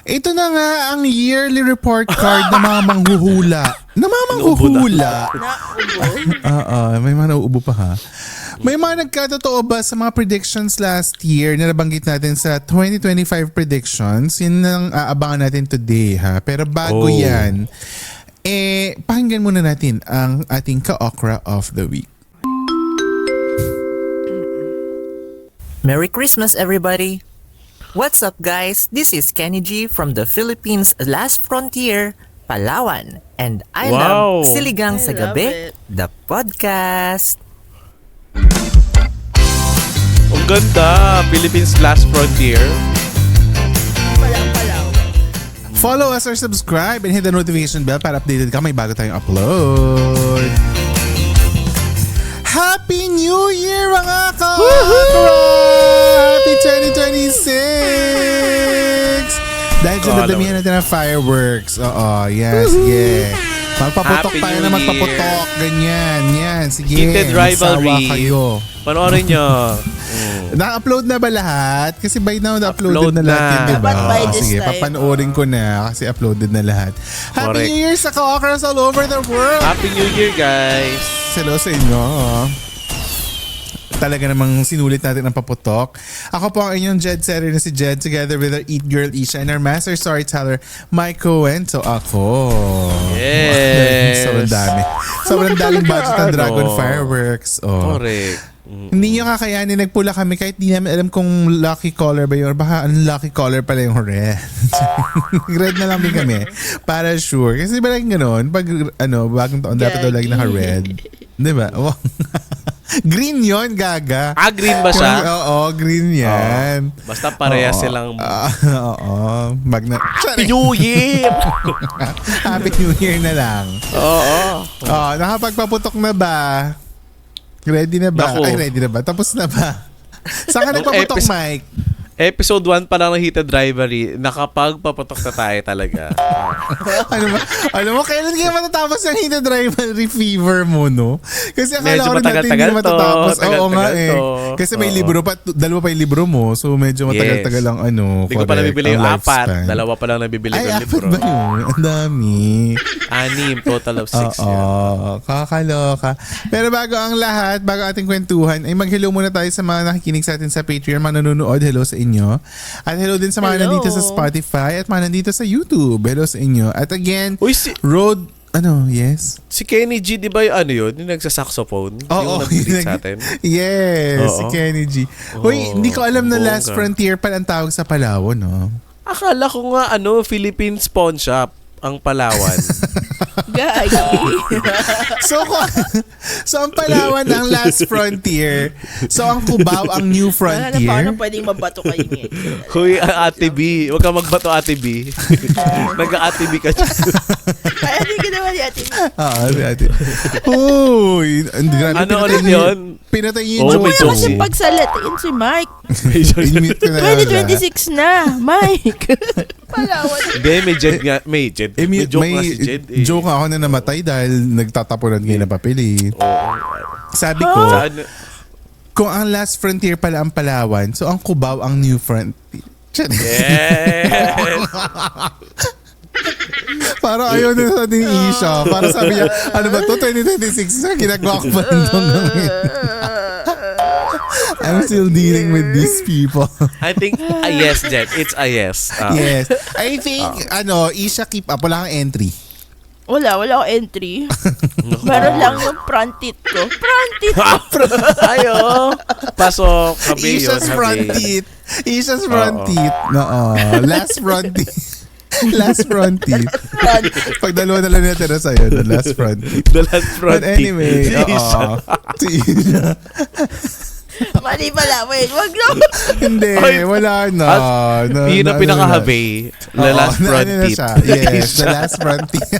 Ito na nga ang yearly report card ng mga manghuhula. Oo, may mga nauubo pa ha. May mga nagkatotoo ba sa mga predictions last year na nabanggit natin sa 2025 predictions? Yun ang aabangan natin today ha. Pero bago yan, pakinggan muna natin ang ating ka-okra of the week. Merry Christmas, everybody! What's up, guys? This is Kenny G from the Philippines' Last Frontier, Palawan. And I love Siligang sa Gabi, the podcast. Ang ganda! Philippines Last Frontier. Follow us or subscribe and hit the notification bell para updated ka. May bago tayong upload. Happy New Year mga ka-okra! Happy 2026! Dahil dyan nadamihan natin ang fireworks. Oo, yes, sige. Magpaputok Happy tayo New na magpaputok. Year. Ganyan, yan. Sige, Heated rivalry. magsawa kayo. Panoorin nyo. Na-upload na ba lahat? Kasi by now na-uploaded Upload na lahat yun, na. diba? Dapat by this Sige, time. papanoorin ko na kasi uploaded na lahat. Happy Correct. New Year sa ka-okras all over the world! Happy New Year, guys. Hello sa inyo. Talaga namang sinulit natin ang paputok. Ako po ang inyong Jed Setter na si Jed together with our Eat Girl Isha and our master storyteller Mike Cohen. So ako. Yes. Sobrang dami. Sobrang daming budget ng Dragon Ano? Fireworks. Oh. Correct. Hindi nyo kakayanin, nagpula kami kahit di namin alam kung lucky color ba yun or baka unlucky color pala yung red. Red na lang din kami para sure. Kasi ba laging ganun, pag bagong taon dapat daw lagi naka-red. Diba? Green yon gaga. Green ba siya? Oo, green yan. Basta pareha Oo. silang Oo. Happy New Year! Happy New Year na lang. Oo. Nakapagpaputok na ba? Ready na ba? Naku. Ay, ready na ba? Tapos na ba? Saan ka nagpaputok, Mike? Episode 1 pa lang ng Heated Rivalry, nakapagpaputok na tayo talaga. Alam mo, kailan kaya matatapos yung Heated Rivalry fever mo, no? Kasi akala Medyo ko rin natin hindi matagal-tagal na matatapos. to. Oo nga eh. to. Kasi may Oo. libro pa, dalawa pa yung libro mo. So medyo matagal-tagal ang Hindi ko pa correct, nabibili yung ang 4. lifespan. Dalawa pa lang nabibili Ay, yung 4 libro. ba yun? Ang dami. 6, total of 6 Oo, yan. kakaloka. Pero bago ang lahat, bago ating kwentuhan, ay mag-hello muna tayo sa mga nakikinig sa atin sa Patreon, mga nanonood. Hello sa inyo. At hello din sa mga Hello. nandito sa Spotify at mga nandito sa YouTube. Hello sa inyo. At again, Uy, yes? si Kenny G, di ba yung yun? Yung nagsasaxophone? Yung nag-lead sa atin? Yes, si Oo. Kenny G. Uy, hindi ko alam na Last bongga. Frontier pa ang tawag sa Palawan, no? Akala ko nga, Philippines Pawn Shop ang Palawan. Gagi. So ang Palawan ang Last Frontier. So ang Cubao ang New Wala na paano Frontier. pwedeng mabato kayo ngayon. Huy, Ate B. Huwag ka magbato, Ate B. Nag-Ate B ka dyan. Kaya hindi ka naman ni Ate. Si ate. Uy, grabe, Ano pinatay ulit niyo- yun? Pinatay niyo Oh, yung may Kaya joke. kasi joke. pagsalatiin si Mike. I-mute ko na lang. 2026 na, Mike. Palawan. Hindi, may Jed nga. May Jed. May joke nga si Jed. Joke ako na namatay dahil nagtatapunan ngayon ng papel eh. Sabi ko, Saan? kung ang Last Frontier pala ang Palawan, so ang Cubao ang New Frontier. Yes! Para ayaw na sa ating Isha. Para sabi niya, ano ba to, 2026 na ginagawa ko pa I'm still dealing with these people. I think, yes, Jed. It's a yes. Yes. I think, Isha keep up. Wala kang entry. Wala akong entry. Meron lang yung front teeth ko. Front teeth. Ayo. Pasok. Habi yun. Isha's front Habi. teeth. Isha's front teeth. Last front teeth. Last front teeth. Pag dalawa na lang natira sa'yo, the last front teeth. The last front But anyway, teeth. Si Isha. Si Isha. Mali pala. Wait, wag na. Hindi, Ay, wala na. Yun ang pinaka-habi. The last front teeth. Yes, the last front teeth.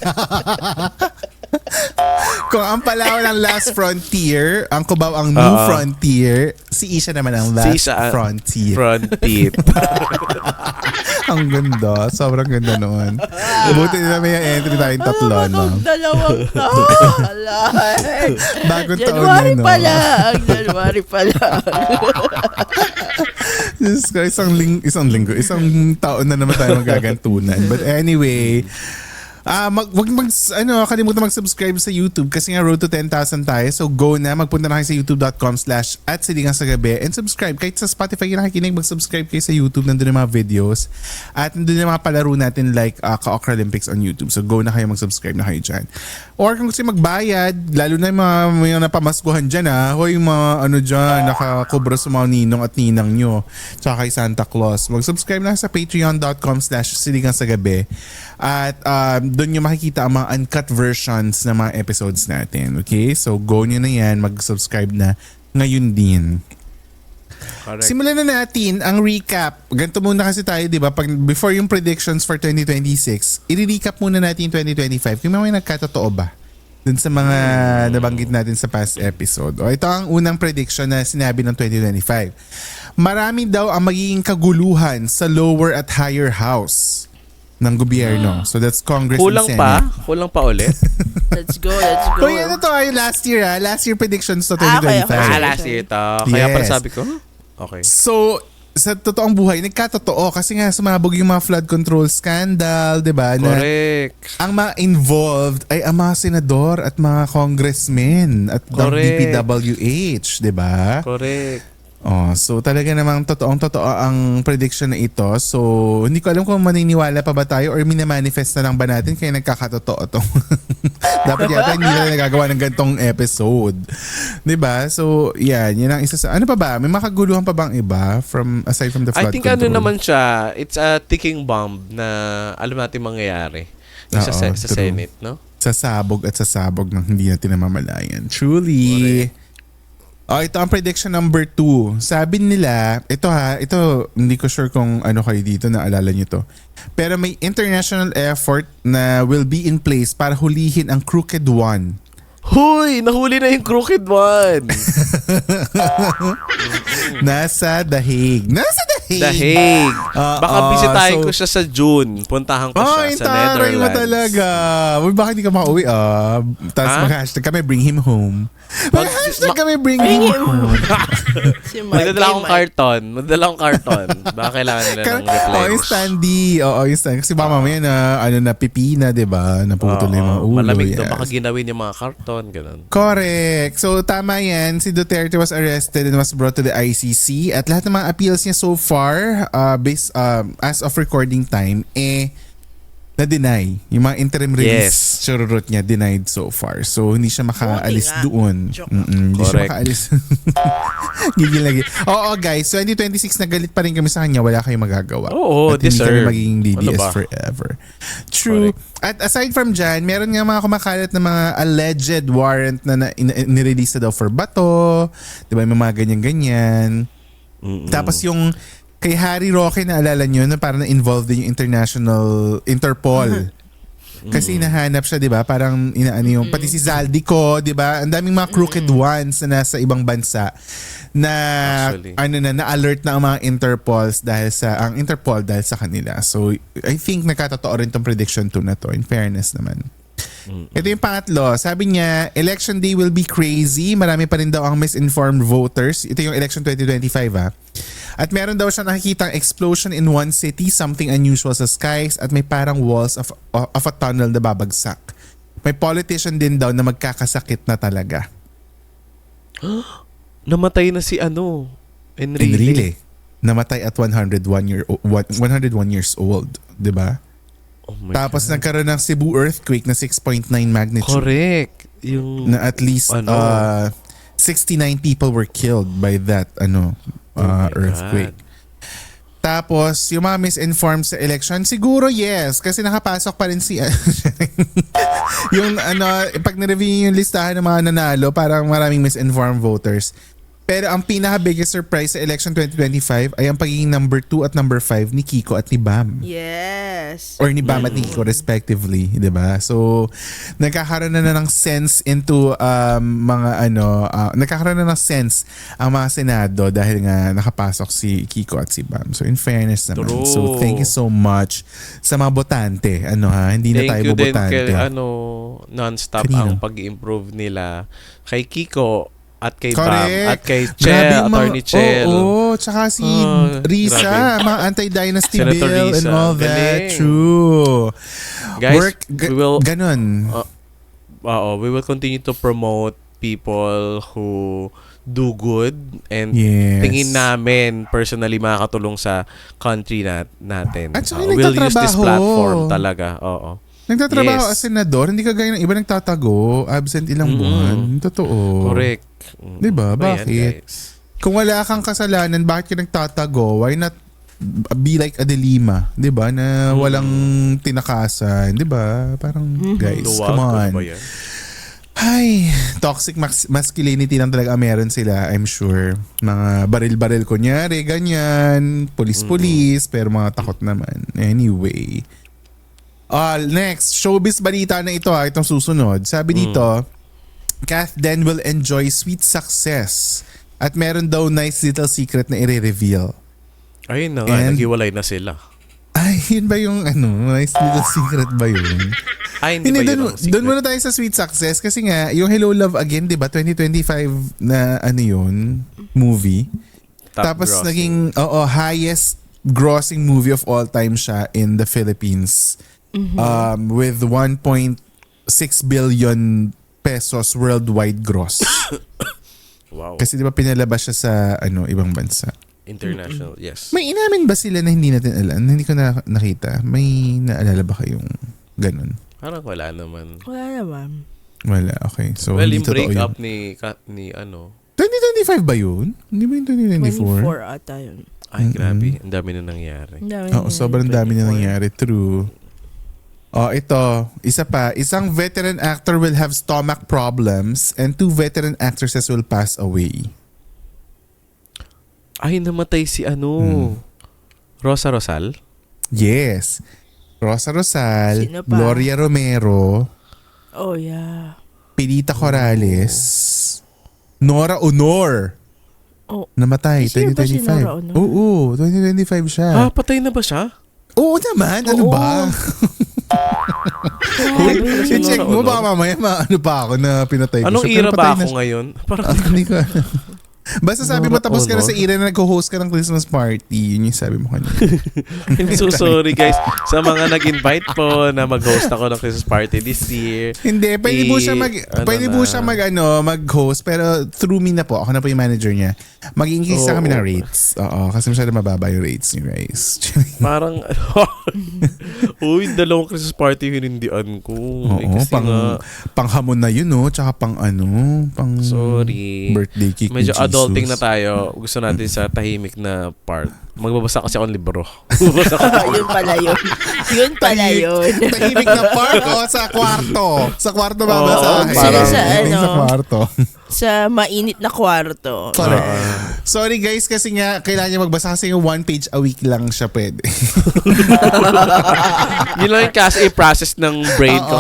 Kung ang Palawan ang last frontier, ang Cubao ang new frontier, si Isha naman ang last frontier. Frontier. Ang ganda. Sobrang ganda noon. Buti na may entry tayong tatlo, no? Dalawang taon. Bagong taon January na, no? pa lang. January pa lang. Diyos ko, isang taon na naman tayo magagantunan. But anyway, kalimutan mag-subscribe sa YouTube kasi nga road to 10,000 tayo. So go na, magpunta na kayo sa youtube.com/@siligangsagabi and subscribe. Kahit sa Spotify yung nakikinig, mag-subscribe kayo sa YouTube. Nandun yung mga videos. At nandun yung mga palaro natin like Ka-Okra Olympics on YouTube. So go na kayo, mag-subscribe na kayo dyan. Or kung gusto magbayad, lalo na yung mga napamaskuhan dyan hoy mga dyan, nakakubra sa mga ninong at ninang nyo. Tsaka kay Santa Claus. Mag-subscribe na sa patreon.com/siligangsagabi. At doon nyo makikita ang mga uncut versions ng mga episodes natin. Okay? So go nyo na yan, mag-subscribe na ngayon din. Correct. Simulan na natin ang recap. Ganito muna kasi tayo, di ba? Before yung predictions for 2026, i-recap muna natin yung 2025. Kung may nagkatotoo ba dun sa mga nabanggit natin sa past episode. O ito ang unang prediction na sinabi ng 2025. Marami daw ang magiging kaguluhan sa lower at higher house ng gobyerno. So that's Congress and Senate. Kulang pa ulit. Let's go, let's go. Uy, ano to? Ay, last year Last year predictions to 2025. Okay. Last year ito. Kaya Yes. pala sabi ko, okay. So, sa totoong buhay, nagkatotoo kasi nga sumabog yung mga flood control scandal, di ba? Na Correct. ang mga involved ay ang mga senador at mga congressmen at ng Correct. DPWH, di ba? Correct. Oh, so talaga namang totoo ang prediction na ito. So, hindi ko alam kung maniniwala pa ba tayo or minamanifest na lang ba natin kaya nagkakatotoo to. Dapat yata hindi na nagagawa ng gantong episode. 'Di ba? So, yan ang isa sa ano pa ba? May makaguluhan pa bang iba aside from the flood I think control? naman siya, it's a ticking bomb na alam natin mangyayari. Sa Oo, sa true. Senate, no? Sasabog ng hindi natin namamalayan. Truly. Ito ang prediction number 2. Sabi nila, ito hindi ko sure kung ano kayo dito, naalala nyo to. Pero may international effort na will be in place para hulihin ang Crooked One. Huy! Nahuli na yung crooked one! Nasa The Hague. The Hague. Baka bisitahin so- ko siya sa June. Puntahan ko siya sa taray mo Netherlands. talaga. Uy, bakit hindi ka makauwi? Tapos mag-hashtag kami, bring him home. Mag-hashtag kami, bring him home. Si Mike. Magdadala akong karton. Baka kailangan nila ng replenish. Yung standee. Yung standee. Kasi baka mamaya na pipi na, diba? Naputol na yung mga ulo. Malamig to. yes. Baka ginawin yung mga karton. Ganun. Correct. So tama yan. Si Duterte was arrested and was brought to the ICC. At lahat ng mga appeals niya so far, as of recording time, na-deny. Yung mga interim release chururut niya, denied so far. So, hindi siya makaalis nga. doon. Joke. Hindi siya Correct. makaalis. Gigil lagi. Oo, guys. 2026, nagalit pa rin kami sa kanya. Wala kayong magagawa. Oo, At hindi kami deserve. magiging DDS Ano ba? forever. True. At aside from dyan, meron nga mga kumakalat na mga alleged warrant na nirelease na daw for bato. Diba? May mga ganyan-ganyan. Tapos yung kay Harry Roque, naalala nyo na parang na-involved din yung Interpol. Kasi hinahanap siya, di ba? Parang inaano yung, pati si Zaldico, di ba? Ang daming mga crooked ones na nasa ibang bansa na Actually. na-alert na ang mga Interpol dahil sa kanila. So, I think nakatotoo rin tong prediction 2 na to, in fairness naman. Ito yung pangatlo. Sabi niya, election day will be crazy. Marami pa rin daw ang misinformed voters. Ito yung election 2025 At meron daw siya nakikitang explosion in one city, something unusual sa skies, at may parang walls of a tunnel na babagsak. May politician din daw na magkakasakit na talaga. Namatay na si Enrile. Namatay at 101 years old, 'di ba? Oh my Tapos God. nagkaroon ng Cebu earthquake na 6.9 magnitude. Correct. Yung Na at least 69 people were killed by that my earthquake. God. Tapos yung mga misinformed sa election, siguro yes, kasi nakapasok pa rin si yung pag nireview yung listahan ng mga nanalo, parang maraming misinformed voters. Pero ang pinaka-biggest surprise sa election 2025 ay ang pagiging number 2 at number 5 ni Kiko at ni Bam. Yes. Or ni Bam at ni Kiko respectively, 'di ba? So nagkakaroon na ng sense into nagkakaroon na ng sense ang mga senado dahil nga nakapasok si Kiko at si Bam. So in fairness naman. True. So thank you so much sa mga botante. Hindi na tayo Thank you din bobotante. kay non-stop Kanino? ang pag-improve nila kay Kiko at kay Correct. Bam at kay Grabe Chel, yung Attorney Chel. Oo, tsaka si Risa, grabe. mga anti-dynasty Senator bill and Risa, all that. galing. True. Guys, we will ganun. we will continue to promote people who do good and Yes. tingin namin personally makakatulong sa country natin. At saka We'll use this nagtatrabaho. platform talaga. Oo. Nagtatrabaho Yes. as senador, hindi kagaya ng iba nagtatago, absent ilang buwan. Totoo. Correct. Diba? Ano ba yan, Bakit? guys? Kung wala kang kasalanan, bakit ka nagtatago? Why not be like Adelima, 'di ba? Na walang tinakasan, 'di ba? Parang guys, Luwag, come on. ano ba yan? Ay, toxic masculinity lang talaga ang meron sila, I'm sure. Mga baril-baril kunyari, ganyan, pulis-pulis, pero mga takot naman. Anyway. Next, showbiz balita na ito itong susunod. Sabi dito, Kath Den will enjoy sweet success at meron daw nice little secret na i-reveal. Ayun na nga, And- naghiwalay na sila. Ay, yun ba yung nice little secret ba yun? Ay, hindi ba yun ang secret? Doon muna tayo sa sweet success kasi nga, yung Hello Love Again, di ba, 2025 na yun, movie. Top Tapos grossing. naging, highest grossing movie of all time siya in the Philippines. With 1.6 billion pesos worldwide gross. Wow. Kasi di ba pinalabas siya sa ibang bansa. International, yes. May inamin ba sila na hindi natin alam? Hindi ko na nakita. May naalala ba kayong ganun? Parang wala naman. Wala naman. Wala, okay. So, Well, hindi yung totoo break yun. up ni ano. 2025 ba yun? Hindi ba yung 2024? 24 ata yun. Ay, grabe. Ang dami na nangyari. Ang dami Oo, na sobrang yun, dami na 24. nangyari. True. Ito. Isa pa. Isang veteran actor will have stomach problems and 2 veteran actresses will pass away. Ay, namatay si Rosa Rosal? Yes. Rosa Rosal, Sino pa? Gloria Romero, Oh, yeah. Pilita Corrales, Nora Honor. Oh. Namatay, Sino ba si 2025. Nora Honor? Oo, 2025 siya. Patay na ba siya? Oo naman, ano Oo. ba? I-check mo, baka mamaya pa ako na pinatay ko. Anong siya. Pero era patay ba na ako siya. ngayon? Parang Hindi ko alam. Basta sabi mo Nora tapos ka na Honor. sa era na nag-host ka ng Christmas party. Yun yung sabi mo kanina. I'm so sorry guys sa mga nag-invite po na mag-host ako ng Christmas party this year. Hindi, pwede po siya mag-host pero through me na po. Ako na po yung manager niya. Mag-increase na kami ng rates. Oo, kasi masyado mababa yung rates niyo guys. Parang uy, dalawang Christmas party yung hinindian ko. Oo, Kasi nga, pang-hamon na yun, no? Tsaka pang sorry. birthday cake Medyo ni Jesus. adulting na tayo. Gusto natin sa tahimik na part. Magbabasa kasi ako ng libro. Magbabasa ako. Yun pala yun. Yun pala yun. Tahimik na park o sa kwarto? Sa kwarto babasahin. parang- Sa Sa kwarto. Sa mainit na kwarto. Correct. Sorry guys, kasi nga kailangan niya magbasa kasi yung 1 page a week lang siya pwede. Yun lang yung kasi process ng brain ko.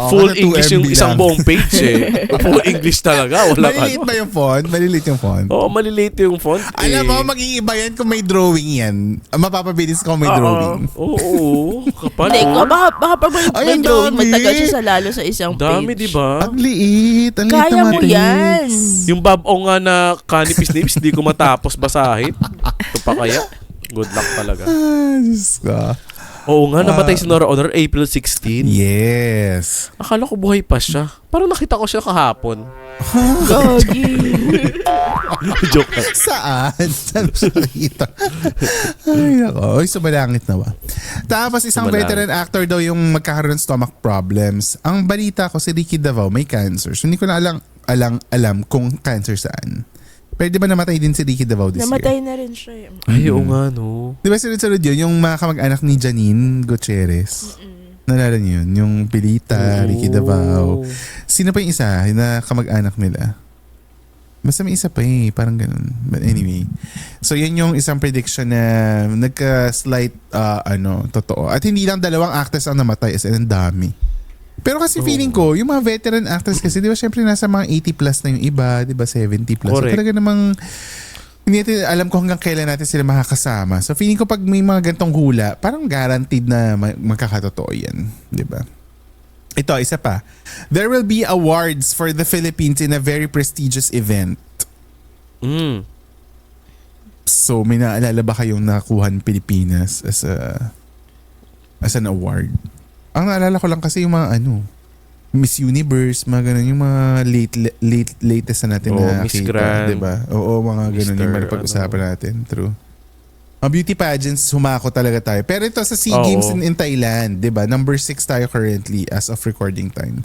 Full Kasi 2 English yung MB isang lang. buong page eh. Full English talaga. Walang Maliliit ba yung font? Maliliit yung font? Oo, maliliit yung font eh. Alam mo, mag-iiba yan kung may drawing yan. Mapapabilis kung may drawing. Oo, kapal. Hindi ko, baka pag may, Ay, may ang drawing, dami. matagal siya sa lalo sa isang Dami, page. di ba? Ang liit. Ang liit Kaya na mo matrix. yan. Yung babong nga na kanipis-nipis, di ko matapos basahin. Ito pa kaya? Good luck talaga. Diyos ko. Oo nga, namatay si Nora Honor April 16. Yes. Akala ko buhay pa siya. Parang nakita ko siya kahapon. Gogi. Joke lang. Saan? Saan mo siya nakita? Ay, nako. Uy, sumalangit na ba? Tapos isang Sumalangit. veteran actor daw yung magkakaroon ng stomach problems. Ang balita ko si Ricky Davao may cancer. So hindi ko na alam kung cancer saan. Pero di ba namatay din si Ricky Davao this Namatay year? na rin siya. Ay, oo nga, no. Di ba sunod-sunod yun? Yung mga kamag-anak ni Janine Gutierrez. Nalala niyo yun? Yung Pilita, Ricky Davao. Sino pa yung isa na kamag-anak nila? Basta may isa pa parang ganun. But anyway. So yan yung isang prediction na nagka-slight totoo. At hindi lang 2 actors ang namatay, as in ang dami. Pero kasi feeling ko, yung mga veteran actors kasi, di ba syempre nasa mga 80 plus na yung iba, di ba 70 plus. Correct. So talaga namang, hindi natin alam kung hanggang kailan natin sila makakasama. So feeling ko pag may mga gantong hula, parang guaranteed na magkakatotoo yan. Di ba? Ito, isa pa. There will be awards for the Philippines in a very prestigious event. So, may naalala ba kayong nakuha ng Pilipinas as an award? Ang naalala ko lang kasi yung mga Miss Universe, mga ganun, yung mga latest na natin Miss nakita, Grand, diba? Oo, mga ganun yung pag-usapan natin. True. Ang beauty pageants, humako talaga tayo. Pero ito sa SEA Games in Thailand, di ba? Number 6 tayo currently as of recording time.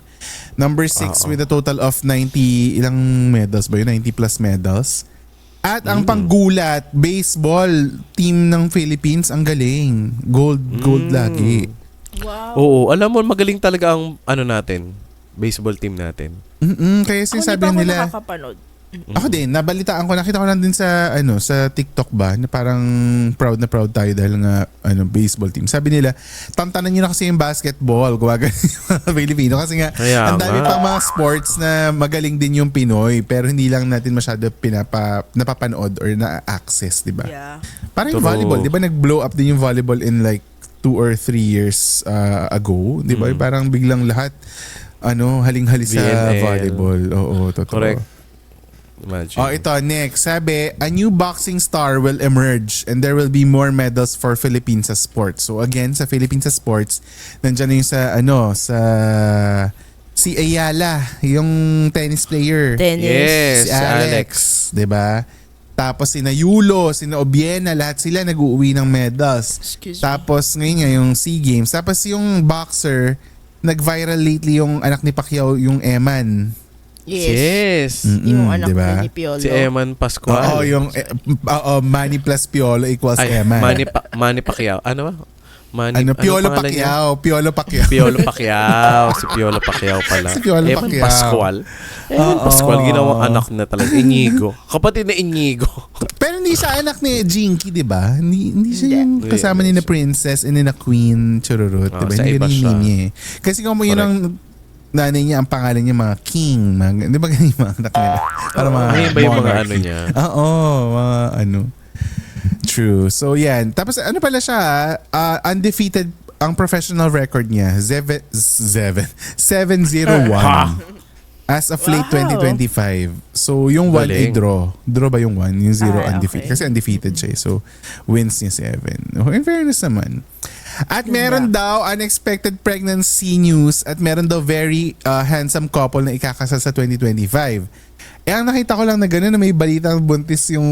Number 6 with a total of 90, ilang medals ba yun? 90 plus medals. At ang panggulat, baseball team ng Philippines, ang galing. Gold lagi. Wow. Oo, alam mo, magaling talaga ang natin, baseball team natin. Kaya Ako sinasabi hindi pa ako nila, nakakapanood. ako din, nabalitaan ko, nakita ko lang din sa sa TikTok ba, na parang proud na proud tayo dahil nga baseball team. Sabi nila, tantanan niyo na kasi yung basketball, gumagano yung mga Pilipino kasi nga Kaya ang dami nga. pang mga sports na magaling din yung Pinoy pero hindi lang natin masyado napapanood or na-access, di ba? Yeah. Parang yung True. volleyball, di ba nag-blow up din yung volleyball in like 2 or 3 years ago, di ba? Parang biglang lahat haling-hali sa VNL. volleyball. Oo, totoo. Correct. Imagine. Ito, next. Sabi, a new boxing star will emerge and there will be more medals for Philippines sa sports. So again, sa Philippines sa sports, nandiyan na yung si Ayala, yung tennis player. Tennis. Yes, Si Alex. 'Di ba? Tapos sina Yulo, sina Obiena, lahat sila nag-uuwi ng medals. Excuse me. Tapos ngayon nga yung SEA Games. Tapos yung boxer, nag-viral lately yung anak ni Pacquiao, yung Eman. Yes. Yes. Yung anak diba? ni Piolo. Si Eman Pascual. Oo, yung Manny plus Piolo equals Ay, Eman. Manny Pacquiao. Ano ba? Piolo pangalan niya? Pacquiao. Piolo Pacquiao. Piolo Pacquiao. Si Piolo Pacquiao pala. Si Piolo Eman Pacquiao. Pascual. Eman Pascual, ginawang anak na talaga. Inigo. Kapatid na Inigo. Pero hindi siya anak ni Jinky, di ba? Hindi siya yung Hindi. kasama ni na Princess and ni na Queen Chururut, di ba? sa Hindi iba rin siya. niya eh. Kasi kung mo yun ang nanay niya, ang pangalan niya mga King. Di ba ganyan yung mga anak nila? Para mga Ayun ba yung mga monarchy. niya? Oo, mga True. So yan. Tapos ano pala siya, undefeated ang professional record niya, 701. As of late Wow. 2025. So yung 1 ay Galing. draw. Draw ba yung 1? Yung 0 Ah, undefeated. okay. Kasi undefeated siya. So wins niya 7. In fairness naman. At meron daw unexpected pregnancy news at meron daw very handsome couple na ikakasal sa 2025. Ang nakita ko lang na gano'n na may balitang buntis yung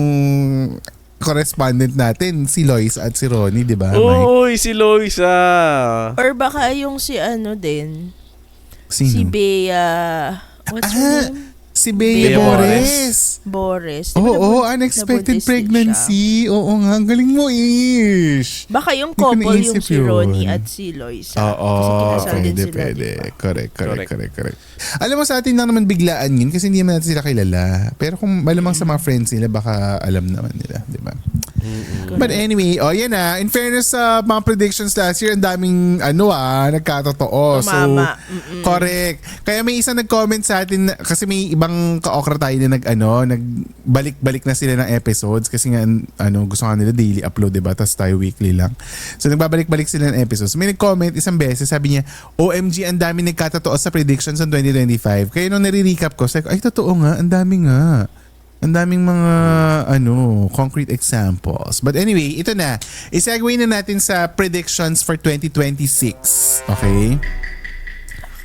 correspondent natin, si Lois at si Ronnie, di ba, Mike? Uy, si Loisa. Or baka yung si din. Sino? Si Bea. What's her name? Si Bea Bea Boris. Boris. Oo, unexpected nabuntis din pregnancy. Oo nga, ang galing mo, Ish. siya. Baka yung Hindi ko couple yung naisip si yun. Ronnie at si Loisa. Oo, Kasi kinasal din pwede, sila, pwede. diba? Correct. Alam mo, sa atin lang naman biglaan yun kasi hindi naman natin sila kilala. Pero kung malamang sa mga friends nila, baka alam naman nila, di ba? But anyway, yan na. In fairness sa mga predictions last year, ang daming nagkatotoo. Tumama. So, correct. Kaya may isang nag-comment sa atin, kasi may ibang ka-okra tayo na nagbalik-balik na sila ng episodes kasi nga, gusto nga nila daily upload, diba? Tapos tayo weekly lang. So, nagbabalik-balik sila ng episodes. May nag-comment isang beses, sabi niya, OMG, ang dami nagkatotoo sa predictions ng 2025. Kaya nung nare-recap ko, sabi ko, ay, totoo nga, ang dami nga. Ang daming mga concrete examples. But anyway, ito na. I-segue na natin sa predictions for 2026. Okay?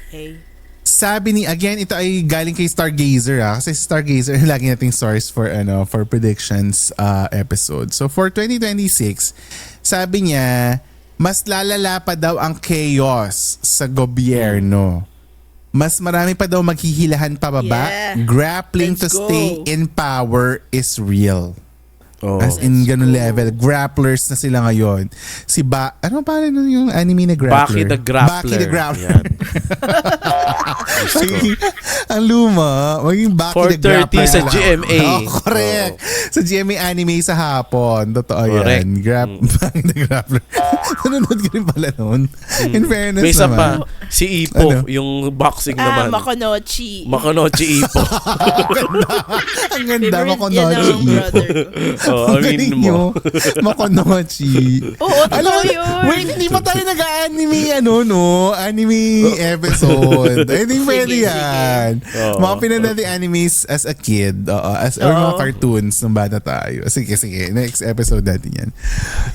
Okay. Sabi again, ito ay galing kay Stargazer kasi Stargazer lagi nating source for predictions episode. So for 2026, sabi niya, mas lalala pa daw ang chaos sa gobyerno. Mas marami pa daw maghihilahan pababa. Yeah. Grappling Let's to go. stay in power is real. Oh. As in ganun level. Grapplers na sila ngayon. Ano pa rin yung anime na grappler? Baki the Grappler. Baki the Grappler. Yan. Ang luma, maging Baki the 4:30 Grappler sa na lang. GMA. Oh, correct. Sa GMA Anime sa hapon. Totoo Correct. yan. Baki the Grappler. Nanonood ka rin pala noon. In fairness May isa pa, naman. si Ipo, Ano? yung boxing naman. Makonochi. Makonochi Ipo. Ang ganda, Favorite yan Makonochi. ng brother ko. Oh, aminin mo. Makonochi. Oo, Alam mo, totoo yun. wait, hindi pa tayo nag-anime, anime episode. I think pwede Sige, yan. Oo. Mga pinanood natin animes as a kid. Or mga cartoons nung bata tayo. Sige. Next episode natin yan.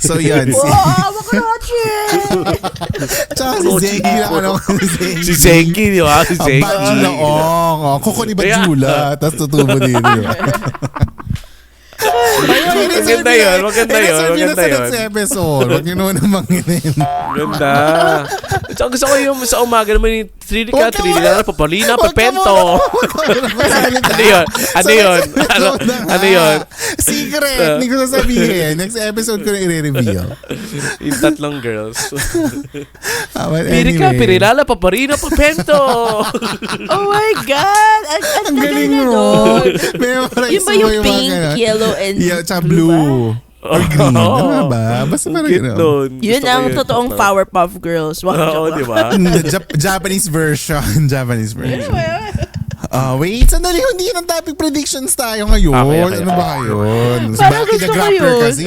So, yan. Wow, Makonochi! Tsaka si Zengi na Si Zenki, di ba? Si Ang Zenki. Bajulaong. Kuko ni Bajula. Tapos tutubo din. Maganda yun. Maganda yun. Sa episode. Huwag nyo naman namanginin. Ganda. Tsaka gusto ko yung sa umaga naman yung 3D Huwag ka, ka 3D muna. na, papalina, Huwag ka papento. Ano yun? Ano yun? Ano yun? Secret. Hindi ko sasabihin. Next episode ko na i-reveal. Yung tatlong girls. But Piri ka, pirilala, paparina, papento. Oh my God! Ang galing na mo. nun. Memorize Yun ba mo yung mga pink, ganun. yellow, and Yeah, tsaka blue. Or green. Ano ba? Basta parang Cute gano'n. nun. Yun Gusto ko ang yun. totoong Powerpuff Girls. Wow, Oo, di ba? Japanese version. Wait, sandali. Hindi yun ang topic predictions tayo ngayon. Okay. Ano ba ngayon? Si Parang Baki the gusto ko Grappler yun. kasi.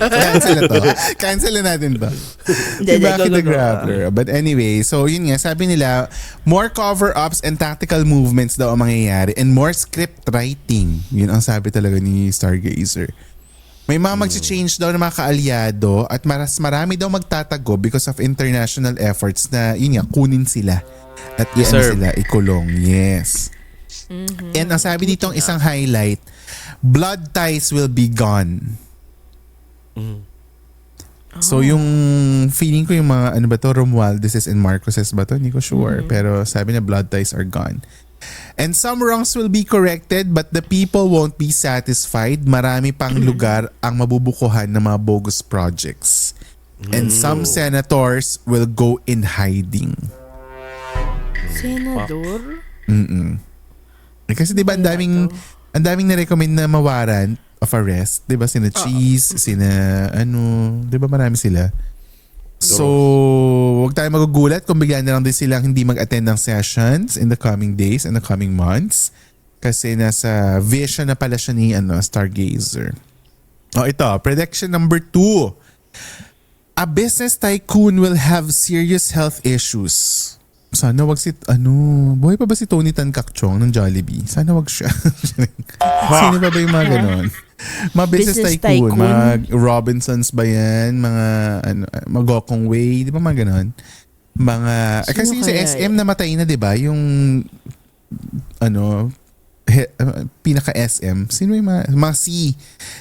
Cancel na to. Cancel na natin to. Si Baki the Grappler. But anyway, so yun nga, sabi nila, more cover-ups and tactical movements daw ang mangyayari and more script writing. Yun ang sabi talaga ni Stargazer. May mga mag-change daw ng mga kaalyado at marami daw magtatago because of international efforts na yun nga, kunin sila. At sila, ikulong. Yes. And ang sabi dito ang isang highlight, blood ties will be gone. So yung feeling ko yung mga ano ba to, Romualdez and Marcoses ba to? Hindi ko sure. Pero sabi na blood ties are gone. And some wrongs will be corrected but the people won't be satisfied. Marami pang lugar ang mabubukuhan ng mga bogus projects. And some senators will go in hiding. Senador? Kasi 'di ba ang daming na-recommend na mawaran of arrest, 'di ba? Sina Cheese, sina 'di ba marami sila. So, wag tayo magugulat kung bigla na lang din silang hindi mag-attend ng sessions in the coming days and the coming months. Kasi nasa vision na pala siya ni Stargazer. Ito, prediction number 2. A business tycoon will have serious health issues. Sana wag buhay pa ba si Tony Tan Kakchong ng Jollibee? Sana wag siya. Sino ba yung mga ganon? Mga business tycoon, mga Robinsons ba yan? Mga Gokong Way, di ba mga ganon? Kasi sa SM namatay na, di ba? Yung pinaka-SM. Sino yung mga C?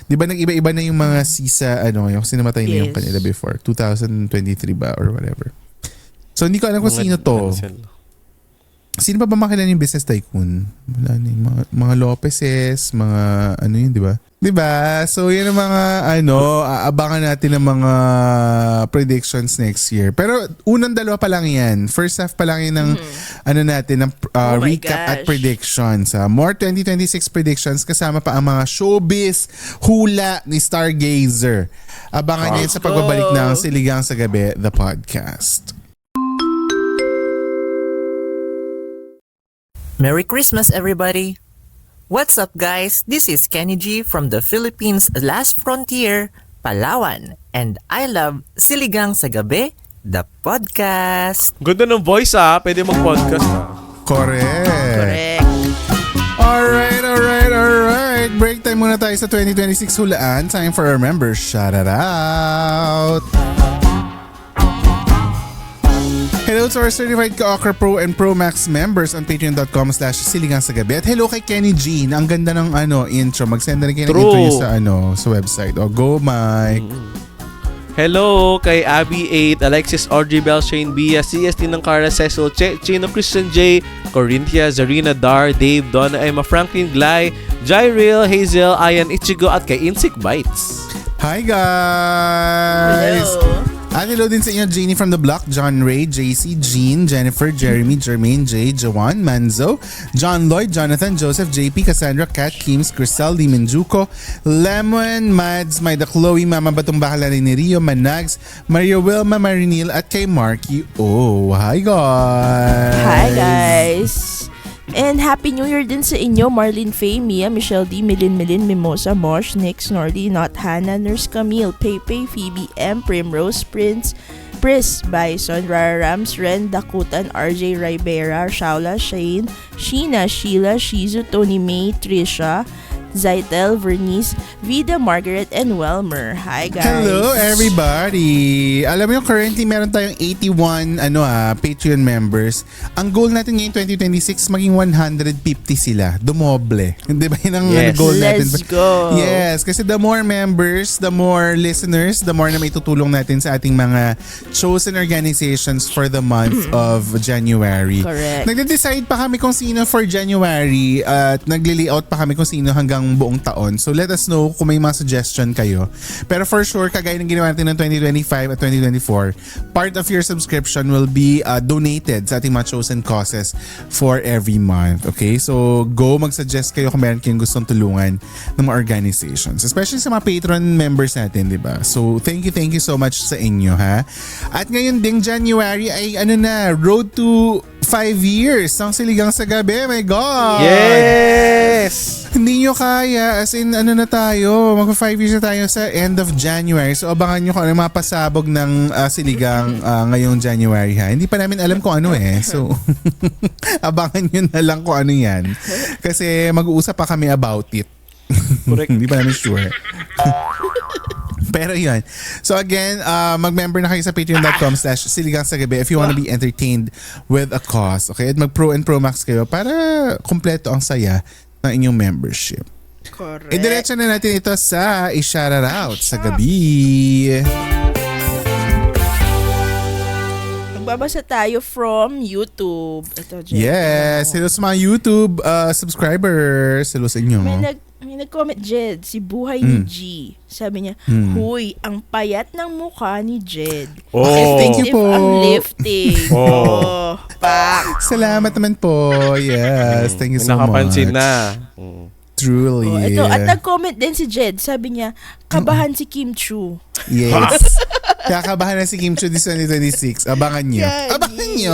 Di ba nag-iba-iba na yung mga C sa yung sinamatay na yung kanila before? 2023 ba or whatever. So hindi ko alam kung sino to. Sino ba makilala yung business tycoon? Wala na yung mga Lopezes, mga yun, di ba? Di ba? So yun ang mga aabangan natin ng mga predictions next year. Pero unang dalawa pa lang yan. First half pa lang yun ng natin ng recap at predictions. More 2026 predictions kasama pa ang mga showbiz hula ni Stargazer. Abangan niyo sa pagbabalik ng Siligang sa Gabi, the podcast. Merry Christmas, everybody! What's up, guys? This is Kenny G from the Philippines' Last Frontier, Palawan, and I love Siligang sa Gabi, the podcast. Ganda ng voice pwede mag-podcast Correct. Alright. Break time muna tayo sa 2026 hulaan. Time for our members. Shout it out. Hello to our certified Ka-Okra Pro and Pro Max members on patreon.com/Siligang sa Gabi. At hello kay Kenny G. Ang ganda ng intro. Mag-send na rin kayo ng intro niya sa website. Go, Mike. Hello kay Abby 8, Alexis Audrey Bell, Shane Bia, CST ng Carla Cecil, Chino Christian J, Corinthia, Zarina Dar, Dave, Donna Emma, Franklin Glay, Jairil, Hazel, Ayan Ichigo at kay Insect Bites. Hi guys! Hello. At hello din sa inyo, Janie from the Block, John Ray, JC, Jean, Jennifer, Jeremy, Jermaine, Jay, Jawan, Manzo, John Lloyd, Jonathan, Joseph, JP, Cassandra, Kat, Kims, Crisel, Di Menjuco, Lemon, Mads, Maida, Chloe, Mama Batong Bakalari ni Rio, Manags, Maria Wilma, Marinil, at kay Marky. Oh, hi guys! Hi guys! And Happy New Year din sa inyo, Marlene Faye, Mia, Michelle D, Milin, Mimosa, Mosh, Nick, Snordy, Not Hannah, Nurse Camille, Pepe, Phoebe M, Primrose, Prince, Pris, Bison, Rara Rams, Ren, Dakutan, RJ Ribera, Shaula, Shane, Sheena, Sheila, Shizu, Tony May, Trisha, Zaitel, Vernice, Vida, Margaret, and Welmer. Hi guys! Hello everybody! Alam mo yung currently meron tayong 81 Patreon members. Ang goal natin ngayon 2026 maging 150 sila. Dumoble. Di ba yun ang Yes. goal natin? Let's go! Yes, kasi the more members, the more listeners, the more na may tutulong natin sa ating mga chosen organizations for the month of January. Correct. Nagde-decide pa kami kung sino for January at nagli-layout pa kami kung sino hanggang buong taon. So let us know kung may mga suggestion kayo. Pero for sure, kagaya ng ginawa natin ng 2025 at 2024, part of your subscription will be donated sa ating mga chosen causes for every month. Okay? So go mag-suggest kayo kung meron kayong gustong tulungan ng mga organizations. Especially sa mga Patreon members natin, di ba? So thank you so much sa inyo, ha? At ngayon ding January ay road to 5 years ng Siligang sa Gabi. My God! Yes! Hindi nyo kaya, as in na tayo, magpa 5 years na tayo sa end of January. So abangan nyo kung ano mapasabog ng Siligang ngayong January, ha. Hindi pa namin alam kung ano So abangan nyo na lang kung ano yan. Kasi mag-uusap pa kami about it. Correct. Hindi pa namin sure. Pero yun. So again, mag-member na kayo sa patreon.com/Siligang sa Gabi if you wanna be entertained with a cause. Okay? At mag-Pro and Pro Max kayo para kompleto ang saya ng inyong membership. Correct. Idiretso na natin ito sa i-shoutout sa gabi. Magbabasa tayo from YouTube. Ito, Jen. Yes. Hello sa mga YouTube subscribers. Hello sa inyo. May nag-comment, Jed, si Buhay ni G. Sabi niya, huy, ang payat ng mukha ni Jed. Oh. Thank you po. Ang lifting. Oh. Pak. Salamat naman po. Yes. Thank you so Nakapansin much. na. Truly. Oh, ito, at nag-comment din si Jed. Sabi niya, kabahan si Kim Chu. Yes. Kakabahan na si Kim Chu this 2026. Abangan niyo. Yeah, Abangan niyo.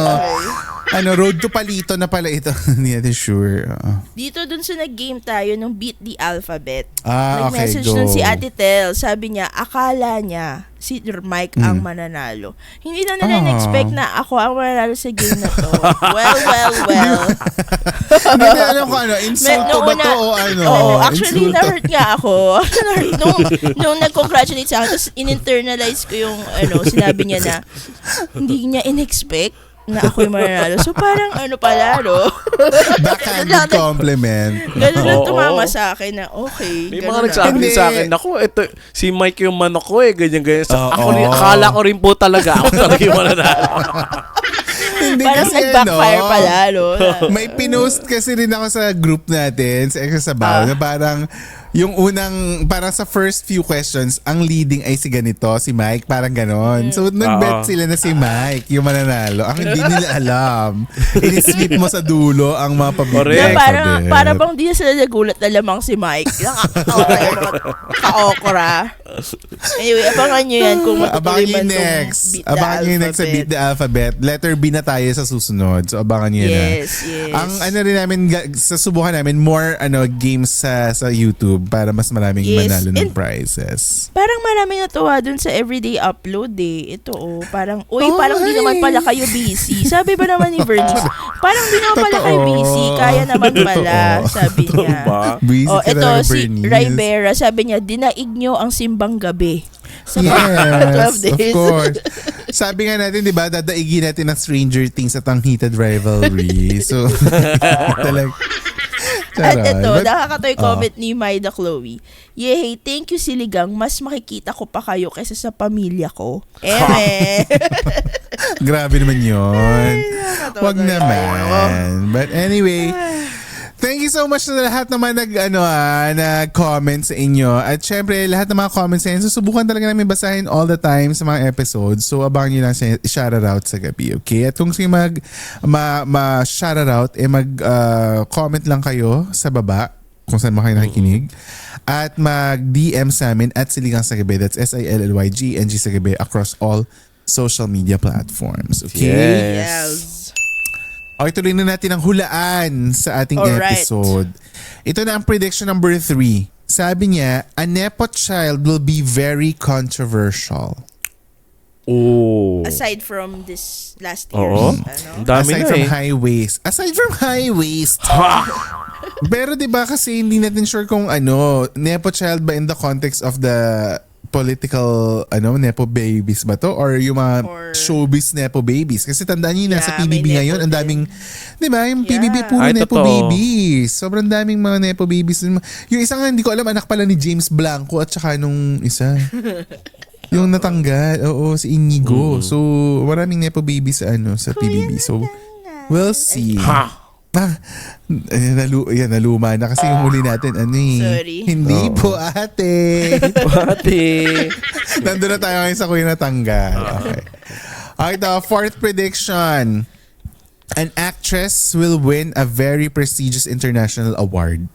Road to Palito na pala ito. Hindi natin sure. Dito dun sa nag-game tayo nung Beat the Alphabet. Okay, Nag-message go. dun si Ate Tel. Sabi niya, akala niya si Mike ang mananalo. Hindi na nila-expect na ako ang mananalo sa game na to. Well. Hindi na alam ko insulto ba to o ano? Oo, actually Insulto. na-hurt nga ako. nung nag-congratulate sa akin, tapos in-internalize ko yung sinabi niya na hindi niya in-expect na ako yung mananalo. So parang pala, no? Backhanded compliment. Ganun lang Oo. tumama sa akin na okay. May ganun mga na. nagsabi din Hindi. sa akin, naku, ito, si Mike yung manok ko ganyan. So, Oo. akala ko rin po talaga, ako talaga yung mananalo. Hindi Parang kasi nag-backfire pala, no? May pinost kasi rin ako sa group natin, sa Extra Sabaw, na parang yung unang, parang sa first few questions, ang leading ay si ganito, si Mike, parang ganon. So nag-bet sila na si Mike yung mananalo. Ang hindi nila alam. I-sweep mo sa dulo ang mga Correct. pabibigay. Na para bang di na sila nagulat na lamang si Mike. Ka-okra. Anyway, abangan nyo yan kung Abangan matutuloy nyo man yung tong next. Beat the Abangan nyo yung next sa Alphabet. Beat the Alphabet. Letter B na tayo sa susunod. So abangan nyo na. Yes. Ang rin namin, susubukan namin more games sa YouTube para mas maraming manalo ng And prizes. parang maraming natuwa dun sa everyday upload Ito parang, Oh, parang di naman pala kayo busy. Sabi ba naman ni Vernice, parang di naman pala kayo Totoo. busy. Kaya naman pala, sabi niya. Ba? Busy ka Ito na, si Bernice. Ribera, sabi niya, dinaig nyo ang simbang gabi. Sa Yes, 12 of days. course. Sabi nga natin, di ba, dadaigin natin ang Stranger Things at ang heated rivalry. So, talaga. At Charot. ito, But- nakakatoy comment ni Maida Chloe. Yehey, thank you Siligang. Mas makikita ko pa kayo kaysa sa pamilya ko. Grabe naman yun. Nakakatawa Wag talaga. naman. But anyway, Thank you so much sa lahat naman nag-comment sa inyo. At syempre, lahat ng mga comments sa inyo, susubukan talaga namin basahin all the time sa mga episodes. So, abangan nyo lang siya i-shoutout sa gabi, okay? At kung sige ma-shoutout, mag-comment lang kayo sa baba kung saan mo kayo nakikinig. At mag-DM sa amin at Siligang sa Gabi. That's SILLYGNG sa Gabi across all social media platforms. Okay? Yes. Okay, tuloy na natin ang hulaan sa ating Alright. episode. Ito na ang prediction number 3. Sabi niya, a Nepo child will be very controversial. Oh. Aside from this last Oo. year's, Ang dami Aside na from eh. high waist. Aside from high waist. Pero 'di ba kasi hindi natin sure kung Nepo child ba in the context of the political Nepo babies ba to or yung mga Or- showbiz Nepo babies kasi tandaan niyo nasa Yeah, may PBB ngayon Nepo ang daming 'di ba yung Yeah. PBB puro Ay, Nepo totoo. babies sobrang daming mga Nepo babies yung isa nga hindi ko alam anak pala ni James Blanco at saka nung isa yung natanggal si Inigo so maraming Nepo babies sa PBB so we'll see. Ha! Naluma na kasi yung huli natin Sorry. Hindi po ate. Pati. Nandun na tayo ngayon sa Kuya Natanggal. Okay. Okay, the fourth prediction. An actress will win a very prestigious international award.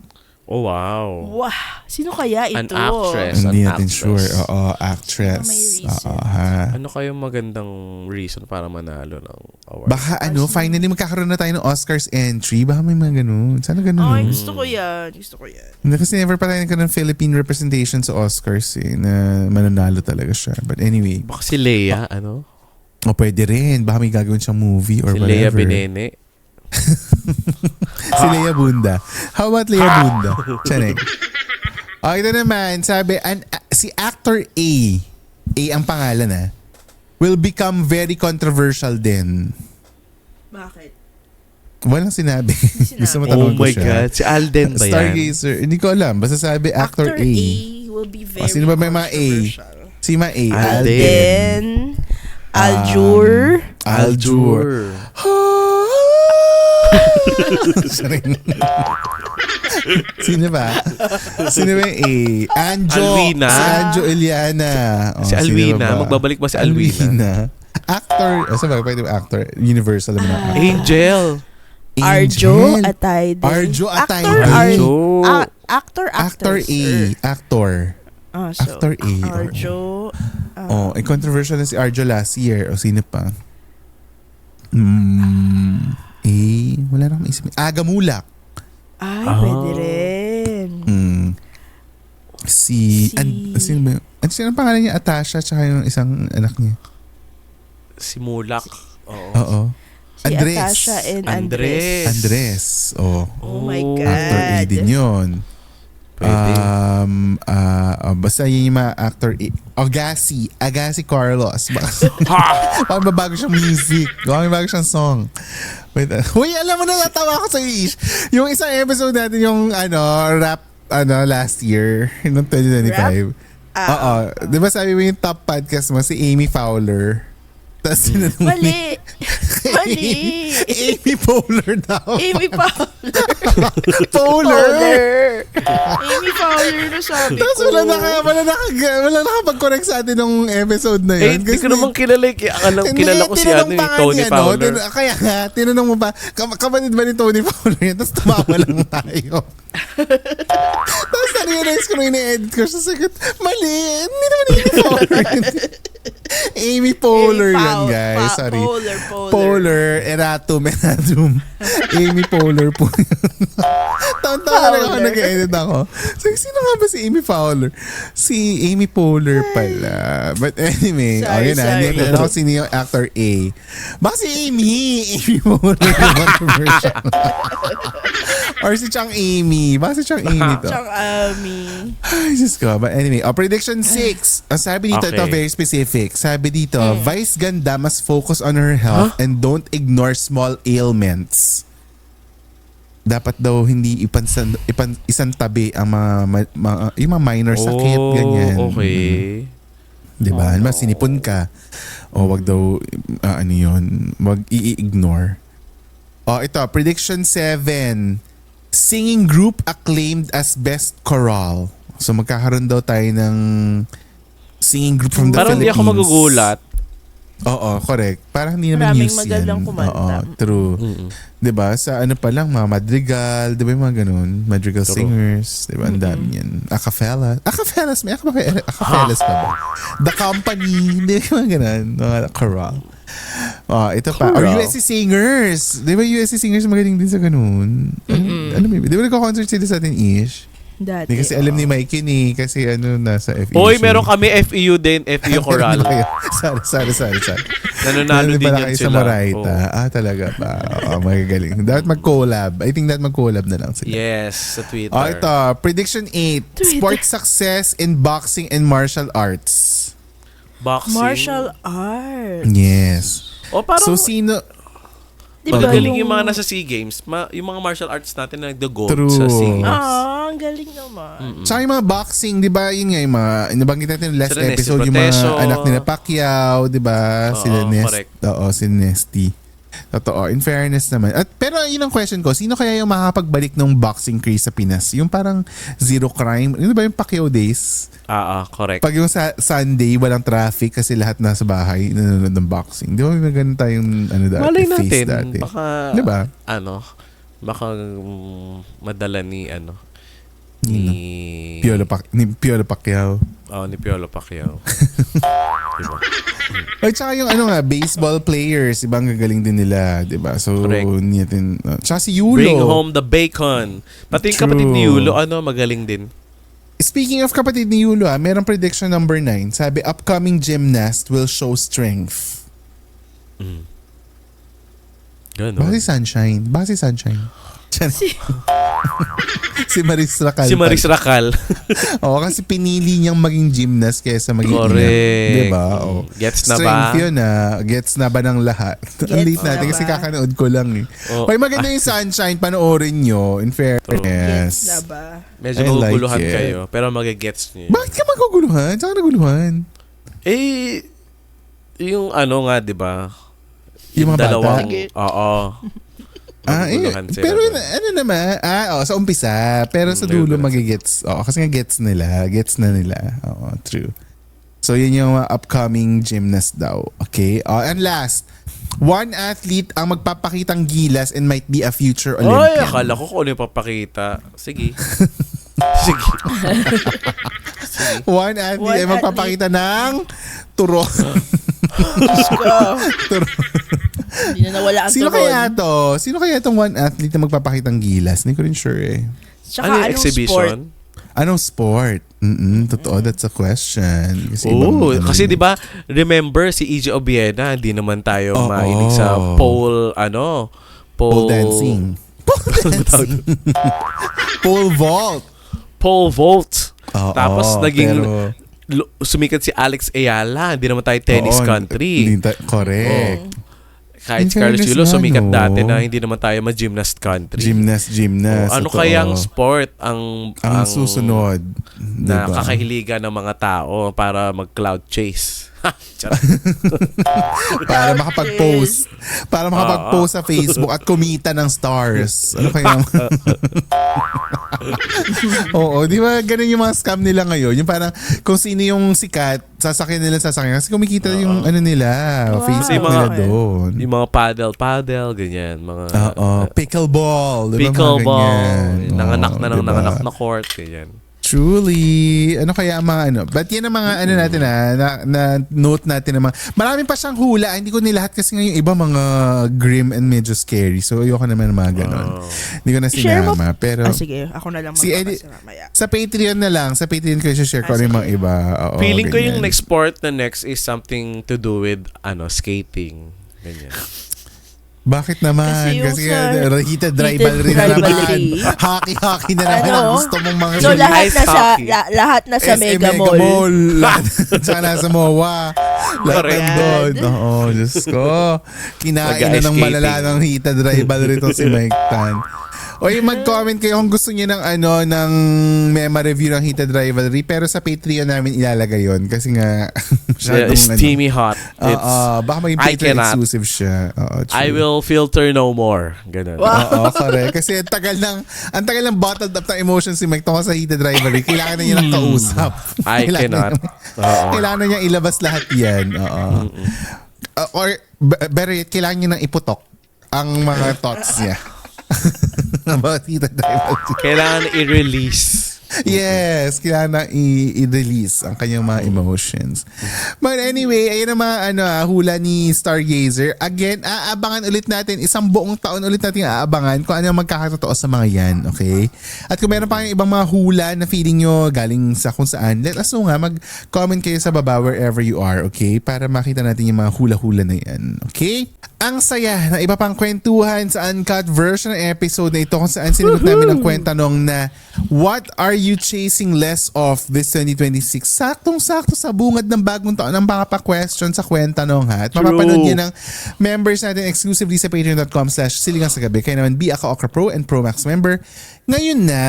Oh, wow. Wow, sino kaya ito? An actress. Hindi An natin actress. sure. Oo, actress. May reason. Oo, ha. Ano kayong magandang reason para manalo ng award? Baka finally magkakaroon na tayo ng Oscars entry. Baka may mga ganun. Sana ganun. Ay, no? gusto ko yan. Hindi, kasi never pa tayo nagkaroon ng Philippine representation sa Oscars na mananalo talaga siya. But anyway, Baka si Leia, pwede rin. Baka may gagawin siyang movie or Si Leia whatever. Binene. Si Leia Bunda. How about Leia Bunda? Chaneng. Okay, ito naman. Sabi, si actor A ang pangalan will become very controversial din. Bakit? Walang sinabi. sinabi. Gusto mo Oh tanong ko my siya. God. Si Alden ba yan? Stargazer. Hindi ko alam. Basta sabi actor A. will be very sino ba may mga A? controversial. Si Ma A. Alden. Aljur. Aljur. Sino ba? Sino ba yung A? Anjo. Alwina. Si Anjo Eliana. Si Alwina. Magbabalik ba si Alwina? Actor. Saan ba? Pwede ba actor? Universal naman ang actor. Angel. Arjo Atayde. Arjo Atayde. Arjo. Actor. Actor A. Actor. Actor A. Arjo. Controversial na si Arjo last year. O sino pa? Wala na akong maisip. Agamulak. Ay, pwede rin. Sino ba yun? Sino ang pangalan niya? Atasha tsaka yung isang anak niya. Si Mulak. Oo. Oo. Si Andres. Atasha and Andres. Andres. Oh my God. Actor A din yun. Pwede. Basta yun yung mga actor A. Agassi Carlos. Baka mabago siyang music. Baka mabago siyang song. Wait, huy, alam mo na natawa ako sa Ish. Yung isang episode natin yung rap last year, noong 2025. Oo. Di ba sabi mo yung top podcast mo, si Amy Fowler. Tapos sinanong Mali. Mali. Amy Fowler daw. Amy Fowler. Fowler. Amy Fowler na sabi Tapos ko. wala nakapag-correct sa atin ng episode na yun. Hindi ko naman kilala. Kilala ko si tinanong pa nga Tony niya, Fowler. Kaya nga, tinanong mo pa, kapatid ba ni Tony Fowler yan? Tapos tumawa lang tayo. Tapos na-realize ko nung ina-edit ko siya, sagot, mali, hindi naman Amy Fowler. Amy Poehler yan, guys. Sorry. Poehler, Eratum. Amy Poehler po yun. Taon-taon na ako nag-edit ako. So, sino nga ba si Amy Fowler? Si Amy Poehler pala. But anyway, Sorry, yun na. sorry. Hindi ako sino yung actor A. Baka si Amy Poehler yung controversial. Or si Chang Amy. Baka si Chang Amy to. Chang Ami. Ay, Diyos ko. But anyway, prediction 6. Ang sabi dito, ito Okay. very specific. Sabi dito, Vice ganda must focus on her health and don't ignore small ailments. Dapat daw hindi isang tabi ang yung mga minor sakit, ganyan. Okay. Diba? Halimbawa, sinipon ka. O wag daw, ano yun, wag i-ignore. Ito, prediction 7. Singing group acclaimed as best choral. So magkakaroon daw tayo ng singing group from the Parang hindi Philippines. ako magugulat. Oo, correct. Parang hindi naman Maraming news magandang yan. kumanta. Oo, true. Diba? Sa ano pa lang, mga madrigal, diba yung mga ganun? Madrigal True. singers, diba? Ang dami yan. Acapella. Acapellas, may acapellas pa ba? The Company, di ba mga ganun? Mga chorale. Ito pa. Or Chorale. USC Singers. Di ba USC Singers magaling din sa ganun? Ano maybe? Di ba nagko-concert sila sa atin, Ish? Dati. Di kasi alam ni Mike yun eh. Kasi nasa FEU. Hoy, meron kami FEU din, FEU Coral. Sorry. Nananalo din pala yan kayo sa sila. Moraita. Oh. Talaga ba? Magagaling. Dapat mag-collab. I think dapat mag-collab na lang sila. Yes, sa Twitter. Ito. Prediction 8. Sports success in boxing and martial arts. Boxing. Martial art. Yes. O parang, So, sino... Di ba magaling yung mga nasa SEA Games. Yung mga martial arts natin na nag-gold True. sa SEA Games. Ang galing naman. Tsaka yung mga boxing, di ba? Yun nga yung mga... Nabanggit natin yung last Sila Nesty episode. Yung mga Proteso. anak nila Pacquiao, di ba? Oo, Sila correct. si Nesty. Totoo. In fairness naman. Pero yun ang question ko. Sino kaya yung makakapagbalik ng boxing craze sa Pinas? Yung parang zero crime. Ano ba yung Pacquiao days? Correct. Pag yung Sunday, walang traffic kasi lahat nasa bahay nanonood ng boxing. Di ba may ganun tayong Malay face natin. dati? Baka, Di ba? baka madala ni Ni Piolo Pacquiao. ni Piolo Pacquiao. Diba? At saka yung baseball players, ibang gagaling din nila, di ba? So, Correct. niyatin. Tsaka si Yulo. Bring home the bacon. Pati yung True. kapatid ni Yulo, magaling din. Speaking of kapatid ni Yulo, merong prediction number 9. Sabi, upcoming gymnast will show strength. Gano'n. Baka si Sunshine. Si Maris Racal. Si Maris Racal. Oo, kasi pinili niyang maging gymnast kaysa maging Correct. Di ba? Oo. Gets na ba? Strength yun Gets na ba ng lahat? Ang late na natin ba? kasi kakanood ko lang eh. Oh. Hoy, maganda yung Sunshine. Panoorin nyo. In fairness. Yes na ba? Medyo I like maguguluhan it. kayo, pero magigets nyo yun. Bakit ka maguguluhan? Saan ka naguluhan? Yung di ba? Yung mga dalawang, bata? Oo. Maguguluhan sila pero doon. naman, sa umpisa, pero sa dulo Maguguluhan magigets. Kasi nga gets na nila. Oo, true. So yun yung upcoming gymnast daw. Okay? And last, one athlete ang magpapakitang gilas and might be a future Ay, Olympian. akala ko kung ano yung papakita. Sige. Sige. One athlete ay magpapakita ng turon. Hindi na nawala ang Sino turon. kaya to? Sino kaya tong one athlete na magpapakitang gilas? Hindi ko rin sure eh. Tsaka Ano yung anong exhibition? Anong sport? Totoo, that's a question. Kasi, Kasi di ba, remember si EJ Obiena, hindi naman tayo Oo. mainig sa pole dancing. Pole vault. Pole vault. Oo, Tapos naging pero- sumikat si Alex Ayala, hindi naman tayo tennis Oo, country. Correct. Kahit In si Carlos fairness Yulo, nga, sumikat no? dati na hindi naman tayo ma-gymnast country. Gymnast. Ano totoo. kayang sport ang susunod? na Diba? kakahiligan ng mga tao para mag-cloud chase? Charot. Para makapag-post. Para makapag-post sa Facebook at kumita ng stars. Ano kaya? Oo, di ba ganun yung mga scam nila ngayon? Yung parang kung sino yung sikat, sasakyan nila sasakyan. Kasi kumikita yung nila, Facebook Yung nila mga- doon. Yung mga paddle, ganyan. Mga Pickleball. Di ba? Mga pickleball. ganyan. Nanganak na ng diba? nanganak na court. Ganyan. Truly. Ano kaya ang mga But yan ang mga natin na note natin naman. Marami pa siyang hula. Hindi ko nilahat kasi ngayon iba mga grim and medyo scary. So ayoko naman ng mga ganon. Hindi ko na Share mo- sinama. Pero sige, ako na lang Si Eddie- magbabasa mamaya. sa Patreon na lang. Sa Patreon ko i-share ko ano yung mga iba. Oo, Feeling ko ganyan. yung next sport na next is something to do with skating. Ganyan. Bakit naman? Kasi yung Kasi sa heated rivalry na naman. rivalry. Hockey na naman. Ano? Ang gusto mong mga So lahat Ice na sa hockey. lahat na sa SM Mega Mall. Lahat tsaka nasa MOA. Lahat Correct. nandun. Oo, Diyos ko. Kinain na ng Nag-ice malala skating. ng heated rivalry to si Mike Tan. O yung mag-comment kayo kung gusto niyo ng ng mema review ng Heated Rivalry, pero sa Patreon namin ilalagay yon kasi nga Yeah, it's steamy hot. baka maging I Patreon cannot. exclusive siya. True. I will filter no more. Ganun. Oo, correct. Kasi ang tagal ng bottled up ng emotions si Mike tungkol sa Heated Rivalry. Kailangan na niya ng kausap. I cannot. Kailangan na niya ilabas lahat yan. Oo. Or better yet, kailangan niya nang iputok ang mga thoughts niya. About Heated Rivalry. Kailangan i-release. Yes, kailangan na i-release ang kanyang mga emotions. But anyway, ayun ang mga hula ni Stargazer. Again, aabangan ulit natin. Isang buong taon ulit natin aabangan kung ano ang magkakatotoo sa mga yan. Okay? At kung meron pa kayong ibang mga hula na feeling nyo galing sa kung saan, let us know nga. Mag-comment kayo sa baba wherever you are. Okay? Para makita natin yung mga hula-hula na yan. Okay? Ang saya na iba pang kwentuhan sa uncut version ng episode na ito kung saan sinagot namin ang kwentanong na what are you chasing less of this 2026? Saktong-sakto sa bungad ng bagong taon ang mga pa-question sa kwentanong ha. At mapapanood niyo ng members natin exclusively sa patreon.com/siligangsagabi. Kaya naman be a Ka-Okra Pro and Pro Max member ngayon na.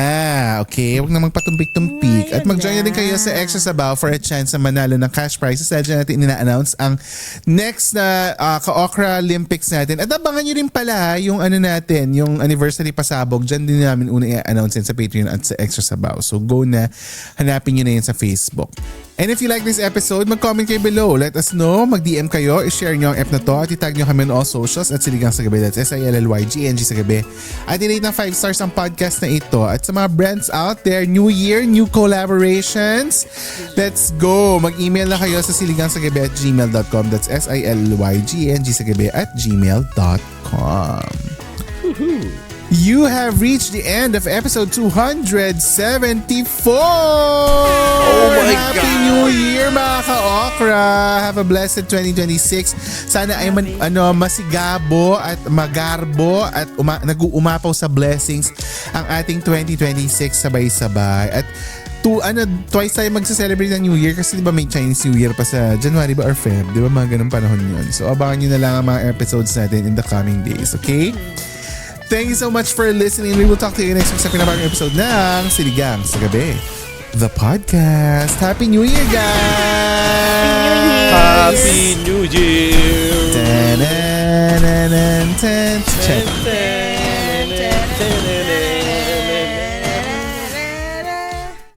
Okay? Huwag na magpatumpik-tumpik. At mag-join na din kayo sa Extra Sabaw for a chance na manalo ng cash prizes. Dahil dyan natin ina-announce ang next na Ka-Okra Olympics natin. At abangan nyo rin pala yung natin, yung anniversary pasabog. Dyan din namin una i-announce sa Patreon at sa Extra Sabaw. So go na, hanapin nyo na yun sa Facebook. And if you like this episode, mag-comment kayo below. Let us know, mag-DM kayo, i-share nyo ang app na to at itag nyo kami on all socials at Siligang sa Gabi. That's SILLYGNG sa Gabi. At i-rate ng 5 stars ang podcast na ito. At sa mga brands out there, new year, new collaborations. Let's go! Mag-email na kayo sa siligangsagabi@gmail.com. That's SILYGNG sa Gabi @gmail.com. You have reached the end of episode 274! Oh my Happy God! New Year mga ka-Okra! Have a blessed 2026. Sana ay masigabo at magarbo at nag-uumapaw sa blessings ang ating 2026 sabay-sabay. At twice tayo magsa-celebrate ng New Year kasi di ba may Chinese New Year pa sa January ba or Feb? Di ba mga ganun panahon yun? So abangan nyo na lang ang mga episodes natin in the coming days, okay? Thank you so much for listening. We will talk to you next week sa pinabagong episode ng Siligang sa Gabi, the podcast. Happy New Year, guys! Happy New Year! Tan-tan-tan-tan-tan.